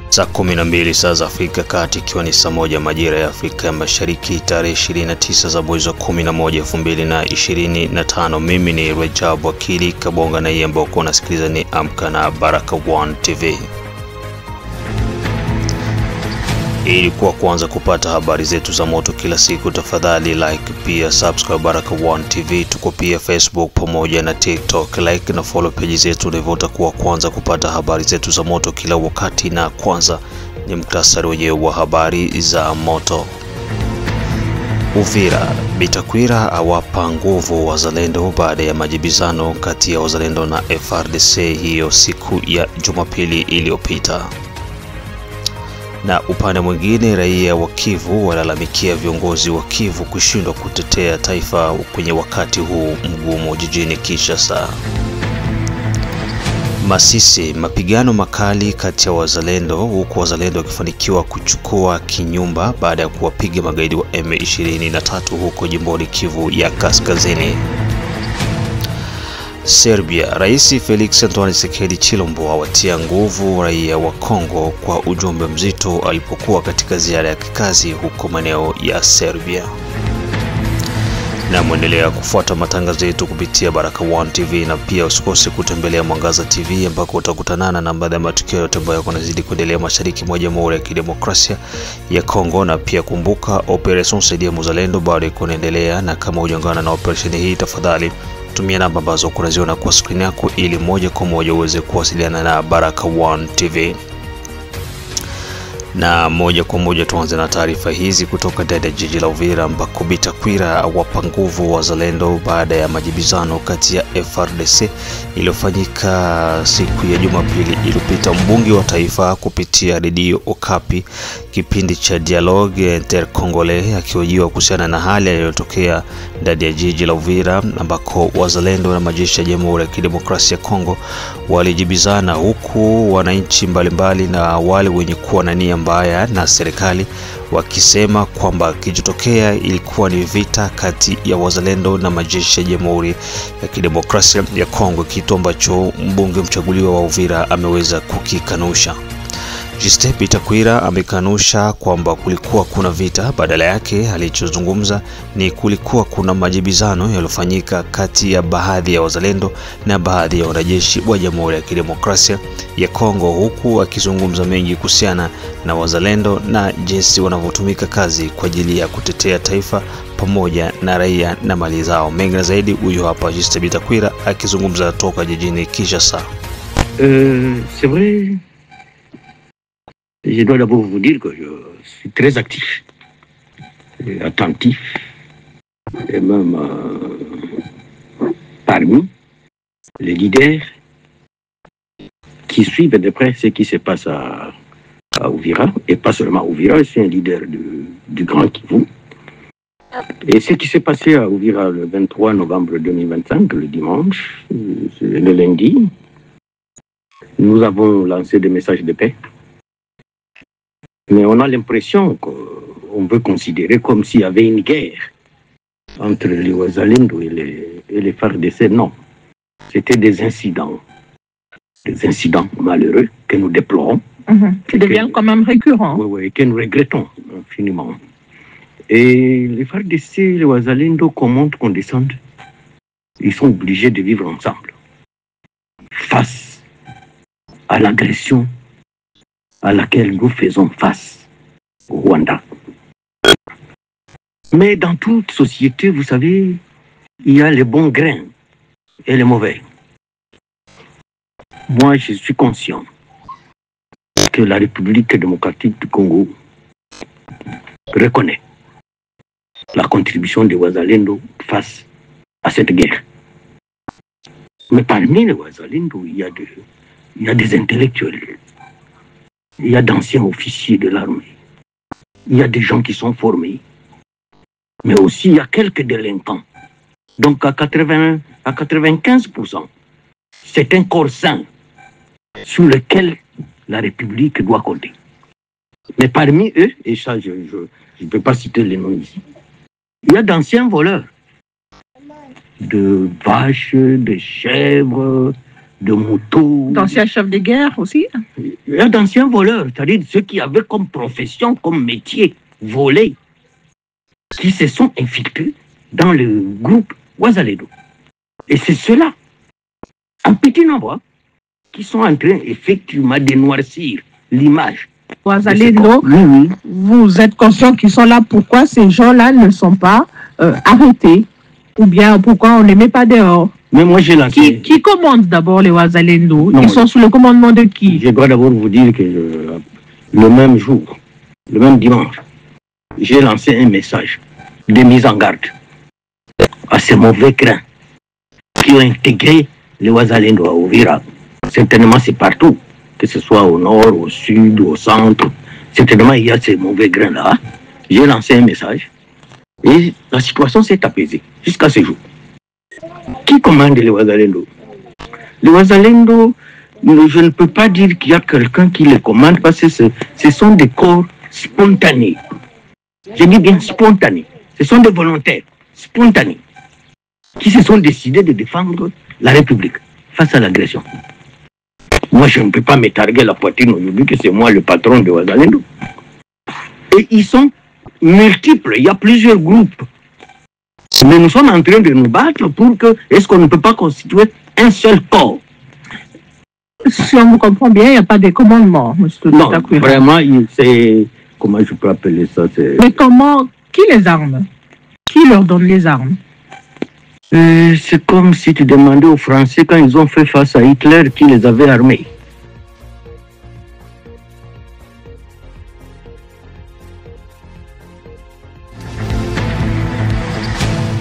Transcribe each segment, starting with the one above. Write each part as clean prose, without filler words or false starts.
Saa 12 saa za Afrika Kati, ikiwa ni saa 1 majira ya Afrika ya Mashariki, tarehe 29 za mwezi wa 11 2025. Mimi ni Rajab Wakili Kabonga, na hii ambayo unasikiliza ni Amka na Baraka1 TV. Ili kuanza kupata habari zetu za moto kila siku, tafadhali like, pia subscribe Baraka1 TV. Tuko pia Facebook pamoja na TikTok. Like na follow page zetu ili utakuwa kwanza kupata habari zetu za moto kila wakati. Na kwanza ni muktasari wenyewe wa habari za moto. Uvira, Bitakwira awapa nguvu wazalendo baada ya majibizano kati ya wazalendo na FARDC hiyo siku ya Jumapili iliyopita. Na upande mwingine, raia wa Kivu walalamikia viongozi wa Kivu kushindwa kutetea taifa kwenye wakati huu mgumu jijini Kinshasa. Masisi, mapigano makali kati ya wazalendo, huku wazalendo wakifanikiwa kuchukua Kinyumba baada ya kuwapiga magaidi wa M23 huko jimboni Kivu ya Kaskazini. Serbia, Rais Felix Antoine Tshisekedi Chilombo awatia nguvu raia wa Kongo kwa ujumbe mzito alipokuwa katika ziara ya kikazi huko maeneo ya Serbia. Na muendelea kufuata matangazo yetu kupitia Baraka1 TV, na pia usikose kutembelea Mwangaza TV ambako utakutanana na baadhi ya matukio yote ambayo yanazidi kuendelea mashariki mwa Jamhuri ya Kidemokrasia ya Kongo. Na pia kumbuka, Operation Saidia Mzalendo bado inaendelea, na kama hujaungana na operation hii, tafadhali tumia namba ambazo unaziona kwa screen yako ili moja kwa moja uweze kuwasiliana na Baraka1 TV. Na moja kwa moja tuanze na taarifa hizi kutoka ndani ya jiji la Uvira, ambako Bitakwira awapa nguvu wazalendo baada ya majibizano kati ya FARDC iliyofanyika siku ya Jumapili iliyopita. Mbunge wa taifa kupitia redio Okapi kipindi cha Dialogue Intercongolais akihojiwa kuhusiana na hali iliyotokea ndani ya jiji la Uvira, ambako wazalendo na majeshi ya Jamhuri ya Kidemokrasia ya Kongo walijibizana, huku wananchi mbalimbali na wale wenye kuwa na nia mbaya na serikali wakisema kwamba kijitokea ilikuwa ni vita kati ya wazalendo na majeshi ya Jamhuri ya Kidemokrasia ya Kongo, kitu ambacho mbunge mchaguliwa wa Uvira ameweza kukikanusha. Justin Bitakwira amekanusha kwamba kulikuwa kuna vita. Badala yake alichozungumza ni kulikuwa kuna majibizano yaliyofanyika kati ya baadhi ya wazalendo na baadhi ya wanajeshi wa Jamhuri ya Kidemokrasia ya Kongo, huku akizungumza mengi kuhusiana na wazalendo na jinsi wanavyotumika kazi kwa ajili ya kutetea taifa pamoja na raia na mali zao. Mengi na zaidi, huyo hapa Justin Bitakwira akizungumza toka jijini Kinshasa. C'est vrai. Je dois d'abord vous dire que je suis très actif, et attentif, et même parmi les leaders qui suivent de près ce qui se passe à Uvira, et pas seulement à Uvira, c'est un leader du Grand Kivu. Et ce qui s'est passé à Uvira le 23 novembre 2025, le dimanche, le lundi, nous avons lancé des messages de paix. Mais on a l'impression qu'on veut considérer comme s'il y avait une guerre entre les Wazalendo et les FARDC. Non, c'était des incidents malheureux que nous déplorons. Qui deviennent quand même récurrents. Oui, que nous regrettons infiniment. Et les FARDC et les Wazalendo, qu'on monte, qu'on descende, ils sont obligés de vivre ensemble face à l'agression à laquelle nous faisons face au Rwanda. Mais dans toute société, vous savez, il y a les bons grains et les mauvais. Moi, je suis conscient que la République démocratique du Congo reconnaît la contribution des Wazalendo face à cette guerre. Mais parmi les Wazalendo, il y a des intellectuels. Il y a d'anciens officiers de l'armée. Il y a des gens qui sont formés. Mais aussi, il y a quelques délinquants. Donc, à 95%, c'est un corps sain sur lequel la République doit compter. Mais parmi eux, et ça, je ne peux pas citer les noms ici, il y a d'anciens voleurs. de vaches, de chèvres, de motos. D'anciens chefs de guerre aussi? Il y a d'anciens voleurs, c'est-à-dire ceux qui avaient comme profession, comme métier, voler, qui se sont infiltrés dans le groupe Ouazalendo. Et c'est ceux-là, en petit nombre, qui sont en train effectivement de noircir l'image. Ouazalendo, oui. vous êtes conscient qu'ils sont là, pourquoi ces gens-là ne sont pas arrêtés? Ou bien pourquoi on ne les met pas dehors? Mais moi j'ai lancé... Qui commande d'abord les Ouazalendo? Ils sont sous le commandement de qui? Je dois d'abord vous dire que le même jour, le même dimanche, j'ai lancé un message de mise en garde à ces mauvais grains qui ont intégré les Ouazalendo à Uvira. Certainement c'est partout, que ce soit au nord, au sud, au centre. Certainement il y a ces mauvais grains-là. J'ai lancé un message et la situation s'est apaisée jusqu'à ce jour. Qui commande les Ouazalendo? Les Ouazalendo, je ne peux pas dire qu'il y a quelqu'un qui les commande parce que ce sont des corps spontanés. Je dis bien spontanés. Ce sont des volontaires spontanés qui se sont décidés de défendre la République face à l'agression. Moi, je ne peux pas me targuer la poitrine aujourd'hui que c'est moi le patron de Ouazalendo. Et ils sont multiples, il y a plusieurs groupes. Mais nous sommes en train de nous battre pour que, est-ce qu'on ne peut pas constituer un seul corps? Si on vous comprend bien, il n'y a pas de commandement, M. Non, vraiment, c'est... Comment je peux appeler ça? Mais comment? Qui les arme? Qui leur donne les armes? C'est comme si tu demandais aux Français, quand ils ont fait face à Hitler, qui les avait armés.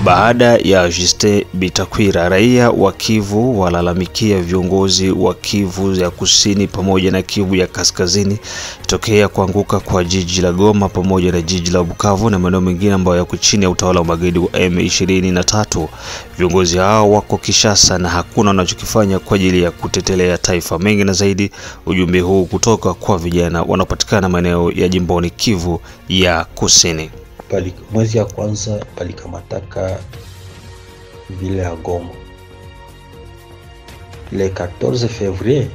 Baada ya Justin Bitakwira, raia wa Kivu walalamikia viongozi wa Kivu ya Kusini pamoja na Kivu ya Kaskazini tokea kuanguka kwa jiji la Goma pamoja na jiji la Bukavu na maeneo mengine ambayo yako chini ya utawala wa magaidi wa M23. Viongozi hao wako Kinshasa na hakuna wanachokifanya kwa ajili ya kutetelea taifa. Mengi na zaidi, ujumbe huu kutoka kwa vijana wanapatikana maeneo ya jimboni Kivu ya Kusini. Mwezi ya kwanza palikamataka vile ya Goma. Le 14 février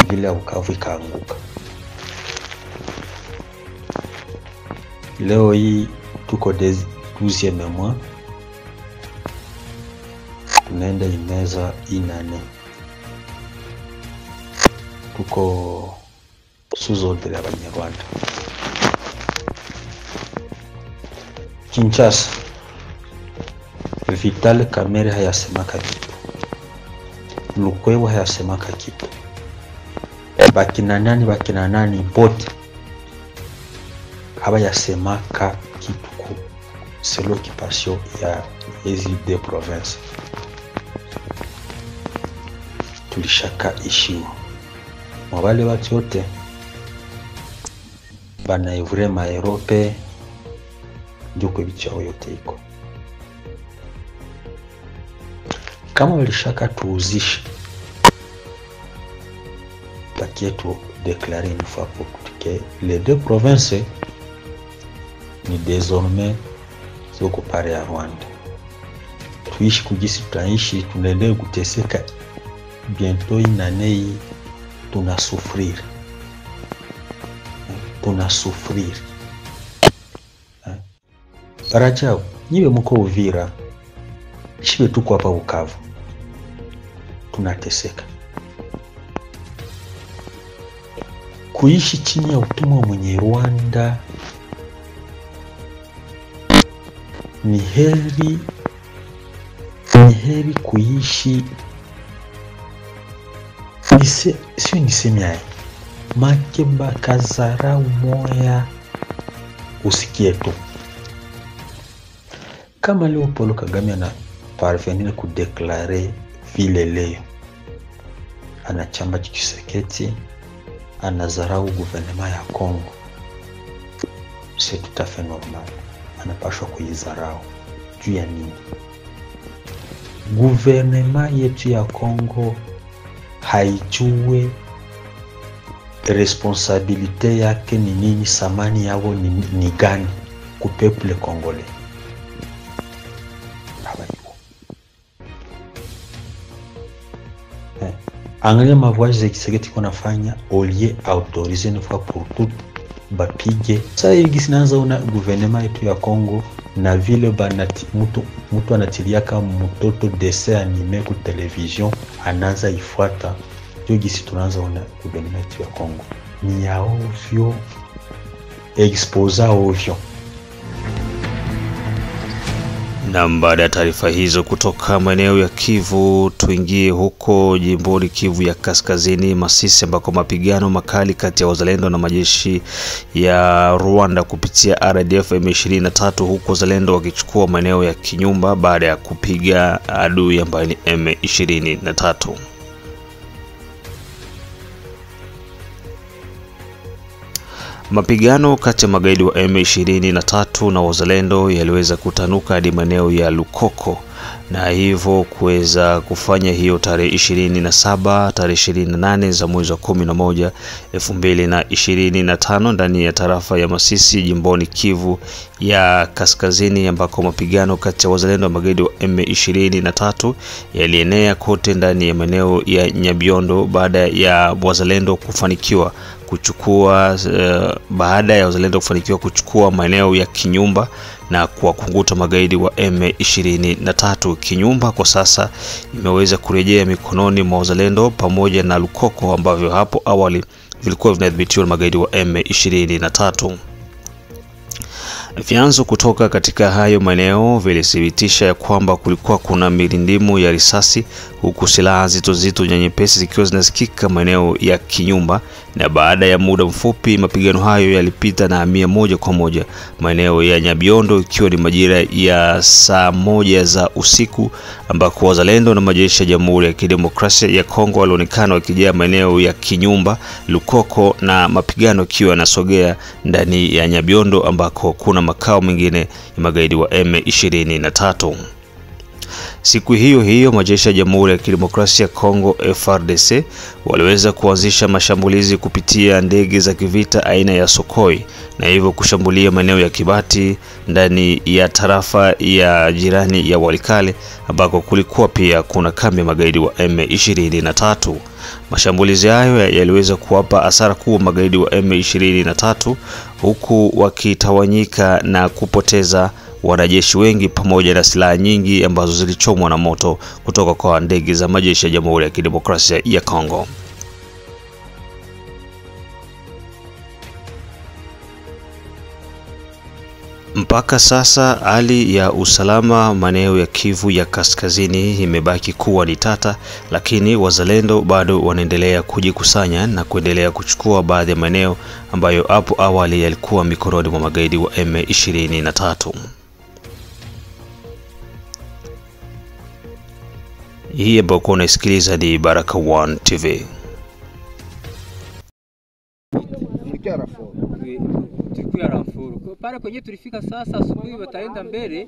vile ya Bukavu ikaanguka. Leo hii tuko 12e mois. Tunaenda imeza inane. Tuko sous ordre ya Banyarwanda. Kinshasa, Vital Kamerhe hayasemaka kitu, Lukwebo hayasemaka kitu, bakina nani bote haba yasemaka kitu ku selo occupation ya hizi de province. Tulishaka ishiwa mwabale watu yote banaivure ma Europe njuko bichao yote iko. Kama walishaka tuuzisha pakie tu déclarer une fois pour toutes que les deux provinces ni désormais zoko pare ya Rwanda. Tuishi kujisi tutaishi, tunaendelea kuteseka. Bientôt inanei tunasufrir. Rajao, nyiwe mko Uvira, shiwe tuko hapa Bukavu, tunateseka. Kuishi chini ya utumwa mwenye Rwanda ni heri kuishi sio niseme makemba kazarau moya usikie tu. Kama leo Paul Kagame ana parvenir kudeklare vile leo anachamba Tshisekedi anazarau gouvernement ya Congo, c'est tout à fait normal. Anapashwa kuizarau juu ya nini? Gouvernement yetu ya Congo haijue responsabilite yake ni nini, samani yao ni gani ku peuple congolais. Angalia mavoyage za Kisegeti kwa nafanya olie autorize une fois pour tout bapige. Sasa hivi sinaanza una gouvernement yetu ya Kongo na vile banati mtu anatilia kama mtoto dessin anime ku television anaanza ifuata. Ndio gisi tunaanza una gouvernement yetu ya Kongo. Ni ya ovyo, exposa ovyo. Na baada ya taarifa hizo kutoka maeneo ya Kivu, tuingie huko jimboni Kivu ya Kaskazini, Masisi, ambako mapigano makali kati ya wazalendo na majeshi ya Rwanda kupitia RDF M23, huko wazalendo wakichukua maeneo ya Kinyumba baada ya kupiga adui ambaye ni M23. Mapigano kati ya magaidi wa M23 na wazalendo yaliweza kutanuka hadi maeneo ya Lukoko, na hivyo kuweza kufanya hiyo tarehe 27, tarehe 28 za mwezi wa 11 2025 ndani ya tarafa ya Masisi jimboni Kivu ya Kaskazini, ambako mapigano kati ya wazalendo na magaidi wa M23 yalienea kote ndani ya maeneo ya Nyabiondo baada ya wazalendo kufanikiwa kuchukua maeneo ya Kinyumba na kuwakunguta magaidi wa M23. Kinyumba kwa sasa imeweza kurejea mikononi mwa wazalendo pamoja na Lukoko ambavyo hapo awali vilikuwa vinadhibitiwa na magaidi wa M23. Vyanzo kutoka katika hayo maeneo vilithibitisha ya kwamba kulikuwa kuna mirindimu ya risasi, huku silaha nzito na nyepesi zikiwa zinasikika maeneo ya Kinyumba, na baada ya muda mfupi mapigano hayo yalipita na hamia moja kwa moja maeneo ya Nyabiondo, ikiwa ni majira ya saa 1 za usiku, ambako wazalendo na majeshi ya Jamhuri ya Kidemokrasia ya Kongo walionekana wakijia maeneo ya Kinyumba, Lukoko, na mapigano kiwa yanasogea ndani ya Nyabiondo ambako kuna makao mengine ya magaidi wa M23. Siku hiyo majeshi ya Jamhuri ya Kidemokrasia ya Kongo FARDC waliweza kuanzisha mashambulizi kupitia ndege za kivita aina ya Sokoi, na hivyo kushambulia maeneo ya Kibati ndani ya tarafa ya jirani ya Walikale, ambako kulikuwa pia kuna kambi ya magaidi wa M23. Mashambulizi hayo yaliweza kuwapa hasara kubwa magaidi wa M23, huku wakitawanyika na kupoteza wanajeshi wengi pamoja na silaha nyingi ambazo zilichomwa na moto kutoka kwa ndege za majeshi ya Jamhuri ya Kidemokrasia ya Kongo. Mpaka sasa hali ya usalama maeneo ya Kivu ya Kaskazini imebaki kuwa ni tata, lakini wazalendo bado wanaendelea kujikusanya na kuendelea kuchukua baadhi ya maeneo ambayo hapo awali yalikuwa mikononi mwa magaidi wa M23. Hii ambayo unasikiliza ni Baraka One TV. Tulikuwa Rafuru. Kwa pale kwenye tulifika sasa asubuhi wataenda mbele,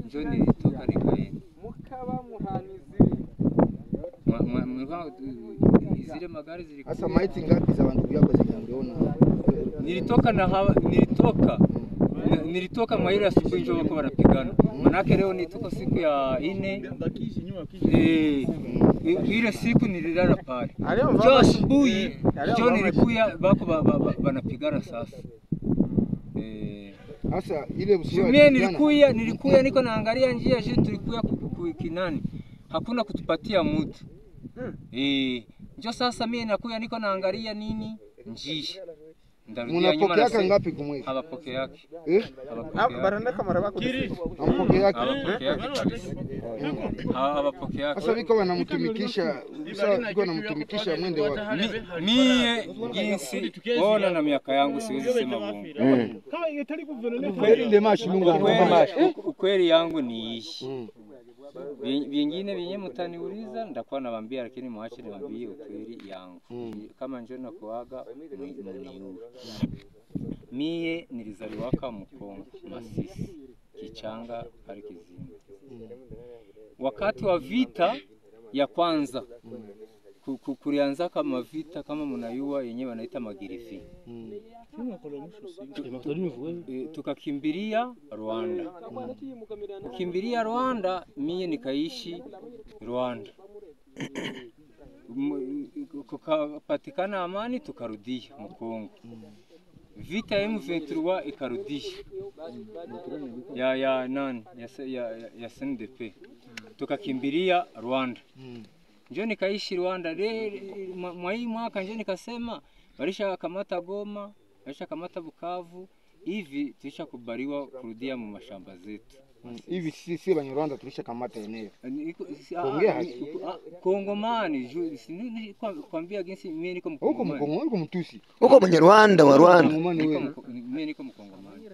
njoo nilitoka nikaenda. Mkaba muhanizi. Zile magari zilikuwa. Sasa maiti ngapi za wandugu yako ziliona? Nilitoka maira asubuhi njoo wako wanapigana. Manake leo nituko siku ya 4. Ile siku nililala pale. Njoo asubuhi, njoo nilikuya bako banapigana sasa. Sasa ile usio nilikuya niko naangalia njia je tulikuya kinani. Hakuna kutupatia mtu. Njoo sasa mimi nakuya niko naangalia nini njia. Mnapokea ngapi kwa mwezi? Hawapokea yake. Barandaka mara wako. Hawapokea yake. Hawapokea yake. Sasa wiko wanamtumikisha, wanamtumikisha mwende wapi? Mie jinsi ona na miaka yangu siwezi sema bongo. Kama ingetali kuvenelea kweli ndemashi Mungu ukweli yangu ni ishi. Vingine vyenye mtaniuliza ndakuwa nawaambia, lakini mwache niwaambie ukweli yangu. Kama njoo na kuaga mniu. Mie nilizaliwa kama Mkongo, Masisi, Kichanga, pale Kizimba. Wakati wa vita ya kwanza kulianza kama vita kama mnayua yenyewe wanaita magirifi. Tukakimbilia Rwanda. Kukimbilia Rwanda, mie nikaishi Rwanda. kukapatikana amani tukarudia Mkongo. Vita ya M23 ikarudia ya SNDP, tukakimbilia Rwanda. Njoo nikaishi Rwanda mwai mwaka, njoo nikasema barisha kamata Goma, barisha kamata Bukavu, hivi tulisha kubariwa kurudia mu mashamba zetu. Hivi sisi Abanyarwanda tulisha kamata eneo. Ongea Kongomani, kwambia jinsi mimi niko Mkongomani. Huko Mtusi. Huko Mnyarwanda wa Rwanda. Mimi niko Mkongomani.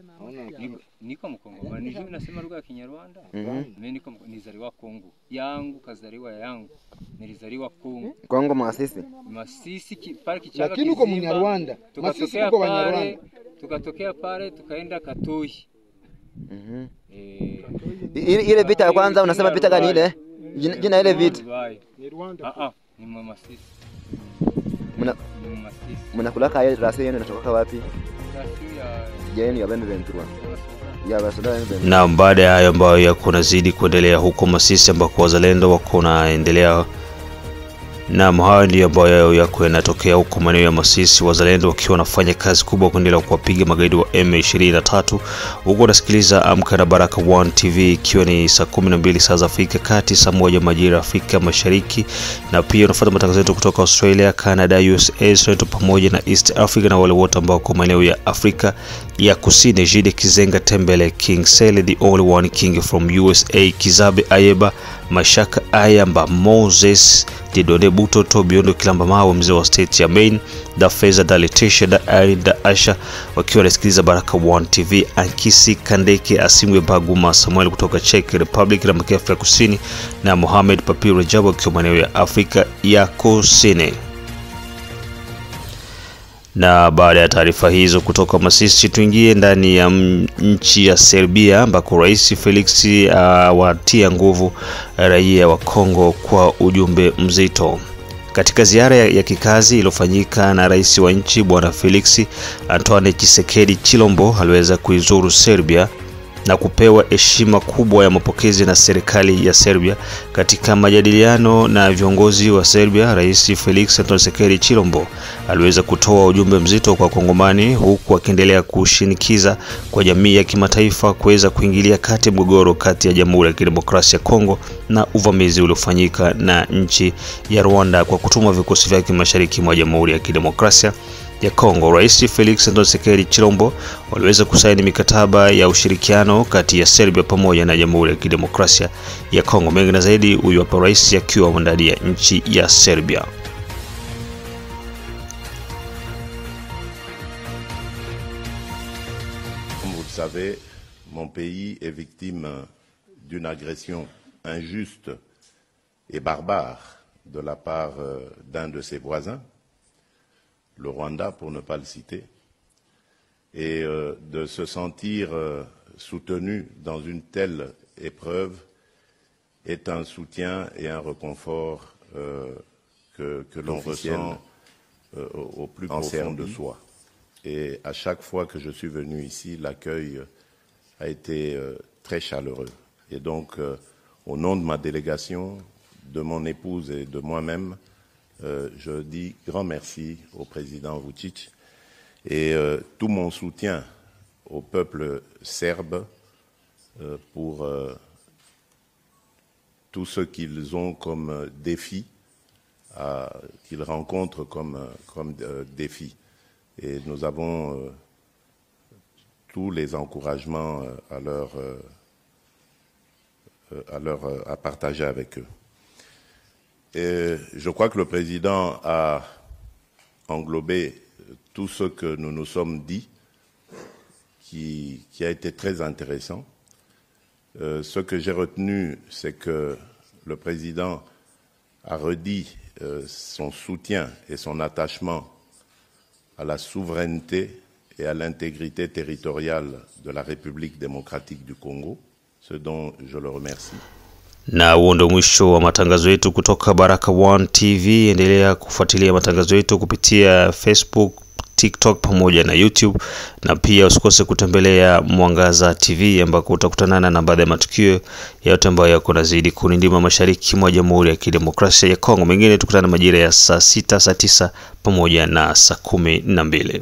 Niko Mkongomani. Mimi nasema lugha ya Kinyarwanda. Mimi niko nizaliwa Kongo. Yangu kazaliwa yangu. Nilizaliwa Kongo. Kongo Masisi. Masisi pale Kichanga. Lakini uko Mnyarwanda. Masisi uko Banyarwanda. Tukatokea pale tukaenda Katoi. Ile vita ya kwanza unasema vita gani ile? Jina ile vita. Ni Rwanda. Ni Masisi. Mnakula kaya rasi yenu inatoka wapi? Jeni ya M23. Na baada ya hayo ambayo yako nazidi kuendelea huko Masisi ambako wazalendo wako naendelea, na hayo ndio ambayo yako yanatokea huko maeneo ya Masisi, wazalendo wakiwa wanafanya kazi kubwa kuendelea kuwapiga magaidi wa M23. Huko nasikiliza Amka na Baraka One TV, ikiwa ni saa 12 saa za Afrika Kati, saa 1 majira Afrika Mashariki, na pia unafuata matangazo yetu kutoka Australia, Canada, USA, Israel pamoja na East Africa na wale wote ambao kwa maeneo ya Afrika ya Kusini. Jide Kizenga Tembele, King Sele, the only one king from USA, Kizabe Ayeba, Mashaka Ayamba, Moses Didone Buto, Tobiondo Kilamba Mawe, mzee wa state ya Maine, da Feza, da Letitia, da Irene, da Asha, wakiwa nasikiliza Baraka One TV. Ankisi Kandeke, Asimwe Baguma Samuel kutoka Czech Republic na Afrika Kusini, na Mohamed Papi Rajab wakiwa maeneo ya Afrika ya Kusini. Na baada ya taarifa hizo kutoka Masisi, tuingie ndani ya nchi ya Serbia ambako Rais Felix watia nguvu raia wa Kongo kwa ujumbe mzito. Katika ziara ya kikazi iliyofanyika na rais wa nchi Bwana Felix Antoine Tshisekedi Chilombo, aliweza kuizuru Serbia na kupewa heshima kubwa ya mapokezi na serikali ya Serbia. Katika majadiliano na viongozi wa Serbia, Rais Felix Antoine Tshisekedi Chilombo aliweza kutoa ujumbe mzito kwa Kongomani, huku akiendelea kushinikiza kwa jamii ya kimataifa kuweza kuingilia kati mgogoro kati ya Jamhuri ya Kidemokrasia ya Kongo na uvamizi uliofanyika na nchi ya Rwanda kwa kutuma vikosi vyake mashariki mwa Jamhuri ya Kidemokrasia ya Kongo. Rais Felix Antoine Tshisekedi Chilombo waliweza kusaini mikataba ya ushirikiano kati ya Serbia pamoja na Jamhuri ya Kidemokrasia ya Kongo. Mengi na zaidi, huyu hapa rais akiwa ndani ya nchi ya Serbia. Comme vous le savez, mon pays est victime d'une agression injuste et barbare de la part d'un de ses voisins, le Rwanda pour ne pas le citer, et de se sentir soutenu dans une telle épreuve est un soutien et un réconfort que l'on ressent au plus profond de soi. Et à chaque fois que je suis venu ici, l'accueil a été très chaleureux. Et donc, au nom de ma délégation, de mon épouse et de moi-même, je dis grand merci au président Vučić et tout mon soutien au peuple serbe pour tout ce qu'ils ont comme défi, qu'ils rencontrent comme défi. Et nous avons tous les encouragements à partager avec eux. Et je crois que le président a englobé tout ce que nous nous sommes dit, qui a été très intéressant. Ce que j'ai retenu, c'est que le président a redit son soutien et son attachement à la souveraineté et à l'intégrité territoriale de la République démocratique du Congo, ce dont je le remercie. Na huo ndio mwisho wa matangazo yetu kutoka Baraka One TV. Endelea kufuatilia matangazo yetu kupitia Facebook TikTok pamoja na YouTube, na pia usikose kutembelea Mwangaza TV ambako utakutana na baadhi ya matukio yote ambayo yako nazidi kunindima mashariki mwa Jamhuri ya Kidemokrasia ya Kongo. Mengine tukutana majira ya saa 6, saa 9 pamoja na saa 12.